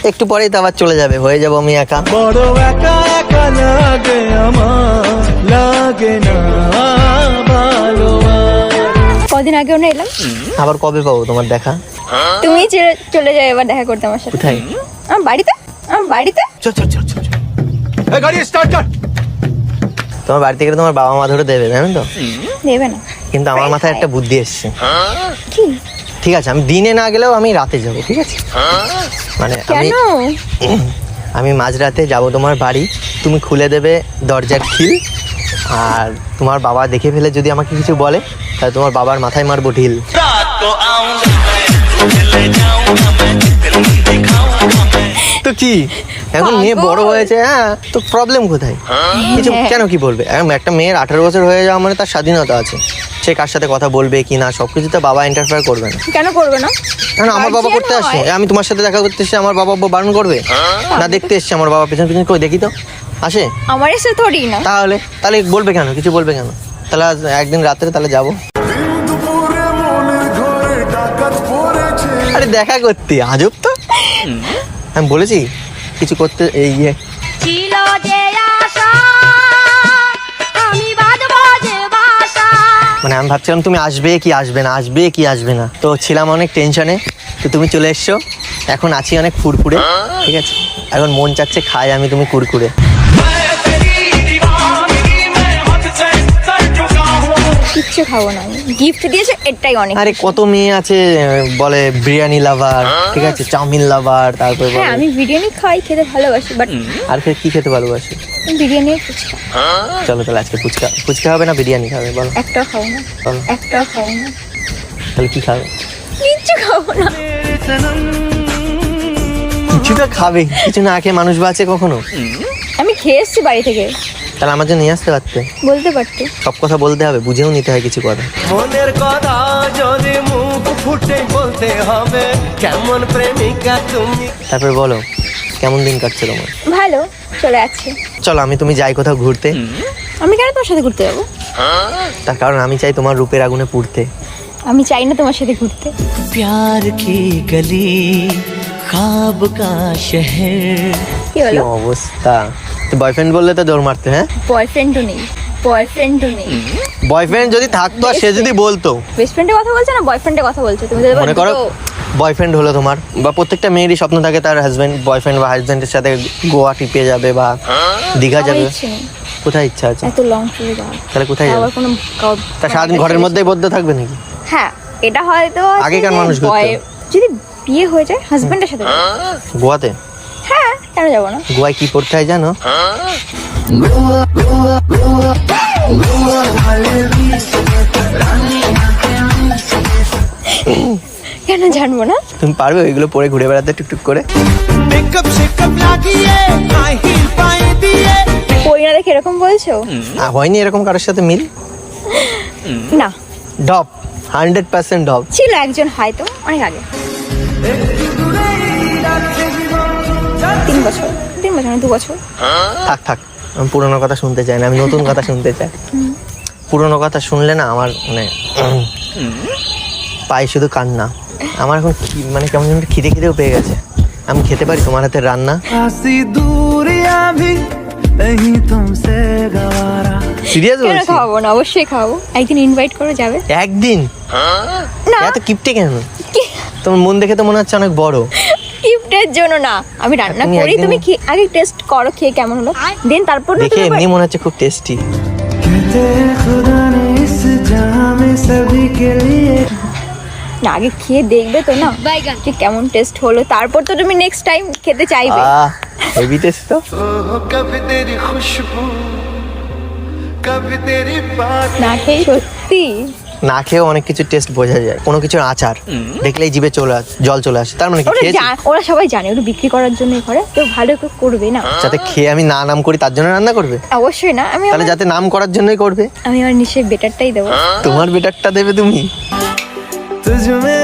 একটু পরেই তো আবার চলে যাবে, হয়ে যাবো আমি একা। বড় একা একা লাগে আমার, লাগে না ভালো। কদিন আগেও না এলাম, আবার কবে পাবো তোমার দেখা? তুমি চলে যাও এবার দেখা করতে আমার সাথে। কোথায়? আমার বাড়িতে, আমার বাড়িতে। চল চল চল চল, এই গাড়ি স্টার্ট কর। তোমার বাড়ি থেকে তোমার বাবা মা ধরে দেবে, জানেন তো? দেবে না কিন্তু আমার মাথায় একটা বুদ্ধি এসছে। কি? ঠিক আছে, আমি দিনে না গেলেও আমি রাতে যাব, ঠিক আছে? মানে কেন? আমি মাঝরাতে যাব তোমার বাড়ি, তুমি খুলে দেবে দরজার খিল, আর তোমার বাবা দেখে ফেলে যদি আমাকে কিছু বলে তাহলে তোমার বাবার মাথায় মারবো ঢিল। তো কি এখন মেয়ে বড় হয়েছে, হ্যাঁ, তো প্রবলেম কোথায়? কিছু কেন কি বলবে? একটা মেয়ের 18 বছর হয়ে যাওয়া মানে তার স্বাধীনতা আছে, সে কার সাথে কথা বলবে কি না সবকিছু তো বাবা ইন্টারফেয়ার করবে না। কেন করবে না? কারণ আমার বাবা করতে আসে, আমি তোমার সাথে দেখা করতে এসে আমার বাবা বারণ করবে না? দেখতে এসছে আমার বাবা, পেছন পেছন করে দেখি তো আসে, আমার এসে থোড়ি না। তাহলে তাহলে বলবে কেন, কিছু বলবে কেন? তাহলে আজ একদিন রাত্রে তাহলে যাবো। আরে দেখা করতে আজব তো, আমি বলেছি কিছু করতে এই ছিল যে আশা আমি বাজবো যে বাসা। মানে আমি ভাবছিলাম তুমি আসবে কি আসবে না, আসবে কি আসবে না, তো ছিলাম অনেক টেনশনে, তো তুমি চলে এসছো, এখন আছি অনেক ফুরফুরে, ঠিক আছে? এখন মন চাচ্ছে খাই আমি তুমি কুরকুরে। কিচ্ছু খাবো না, আমি গিফট দিয়েছে এটাই অনেক। আরে কত মেয়ে আছে বলে বিরিয়ানি লাভার, ঠিক আছে, চাউমিন লাভার, তারপর হ্যাঁ আমি বিরিয়ানি খাই, খেতে ভালোবাসি, বাট আর কি খেতে ভালোবাসি? বিরিয়ানি ফুচকা। চলো তাহলে আজকে ফুচকা হবে না বিরিয়ানি খাবে বলো? একটাও খাবো না, চলো একটাও খাবো না, তাহলে কি খাবে? কিচ্ছু খাবো না। কিছু তো খাবে, কিছু না খেয়ে মানুষ বাঁচে কখনো? আমি খেয়ে এসছি বাড়ি থেকে। তাহলে আমার জন্য নিয়ে আসতে পারতে, বলতে পারতে। সব কথা বলতে হবে, বুঝেও নিতে হয় কিছু কথা। মনের কথা যদি মুখ ফুটে বলতে হবে, কেমন প্রেমিকা তুমি। তারপর বলো কেমন দিন কাটছে তোমার? ভালো চলে যাচ্ছে। চলো আমি তুমি যাই কোথাও ঘুরতে। আমি কেন তোমার সাথে ঘুরতে যাবো? তার কারণ আমি চাই তোমার রূপের আগুনে পুড়তে। আমি চাই না তোমার সাথে ঘুরতে। প্যার কি গলি খাব কা শহর। কি কি হলো? অবস্থা! বয়ফ্রেন্ড বললে তো দৌড় মারতে, হ্যাঁ? বয়ফ্রেন্ডও নেই, বয়ফ্রেন্ডও নেই। বয়ফ্রেন্ড যদি থাকতো আর সে যদি বলতো, বেস্ট ফ্রেন্ডের কথা বলছো না বয়ফ্রেন্ডের কথা বলছো তুমি? যদি মনে করো বয়ফ্রেন্ড হলো তোমার, বা প্রত্যেকটা মেয়েরই স্বপ্ন থাকে তার হাজবেন্ড, বয়ফ্রেন্ড বা হাজবেন্ডের সাথে গোয়া টিপে যাবে বা দীঘা যাবে। কোথায় ইচ্ছা আছে? এত লং ট্যুরে যাওয়া, তাহলে কোথায় যাবে? আবার কোনো তা সারাদিন ঘরের মধ্যেই বদ্ধ থাকবে নাকি? হ্যাঁ এটা হয়তো আগেকার মানুষ ঘুরতো। যদি বিয়ে হয়ে যায় হাজবেন্ডের সাথে যাবো। গোয়াতে? হ্যাঁ কেন যাবো না? গোয়ায় কি পড়তে হয় জানো? কেন জানবো না? তুমি পারবে ওইগুলো পরে ঘুরে বেড়াতে টুকটুক করে? মেকআপ শেকআপ লাগিয়ে হাই হিল পায়ে দিয়ে। কই না দেখে এরকম বলছো? হয়নি এরকম কারোর সাথে মিল? না ডপ, 100% ডপ। ছিল একজন হয়তো অনেক আগে, 3 বছর, 3 বছর না 2 বছর। থাক থাক, আমি পুরোনো কথা শুনতে চাই না, আমি নতুন কথা শুনতে চাই। পুরোনো কথা শুনলে না আমার মানে পাই শুধু কান্না। আমার এখন মানে কেমন যেন খিদে খিদেও পেয়ে গেছে, আমি খেতে পারি তোমার হাতের রান্না? আসি দূরিয়া ভি नहीं तुमसे गवारा। সিরিয়াস কেন বলছি? খাওয়াবো না, অবশ্যই খাওয়াবো। একদিন ইনভাইট করে যাবে। একদিন? না এত কিপটে কেন? তোমার মন দেখে তো মনে হচ্ছে অনেক বড়। গিফটের জন্য না, আমি রান্না তুমি করি, একদিন- তুমি আগে টেস্ট করো খেয়ে কেমন হলো, দেন তারপর না দেখে তুমি এমনি মনে হচ্ছে খুব টেস্টি। कहते हैं खुदा ने इस जहां में सभी के लिए। না আগে খেয়ে দেখবে তো না যে কেমন টেস্ট হলো, তারপর তো তুমি নেক্সট টাইম খেতে চাইবে। হেভি টেস্ট তো। कभी तेरी खुशबू कभी तेरी बात। না খেয়ে সত্যি না খেয়েও অনেক কিছু টেস্ট বোঝা যায়, কোনো কিছুর আচার দেখলেই জিভে জল চলে আসে, তার মানে কি ওরা খেয়েছি? ওরা সবাই জানে ওটা বিক্রি করার জন্য করে, তো ভালো করে করবে না। যাতে খেয়ে আমি নাম করি তার জন্য রান্না করবে? অবশ্যই না, আমি তাহলে যাতে নাম করার জন্যই করবে। আমি আমার নিশ্চয়ই বেটারটাই দেবো। তোমার বেটারটা দেবে তুমি? तुझ में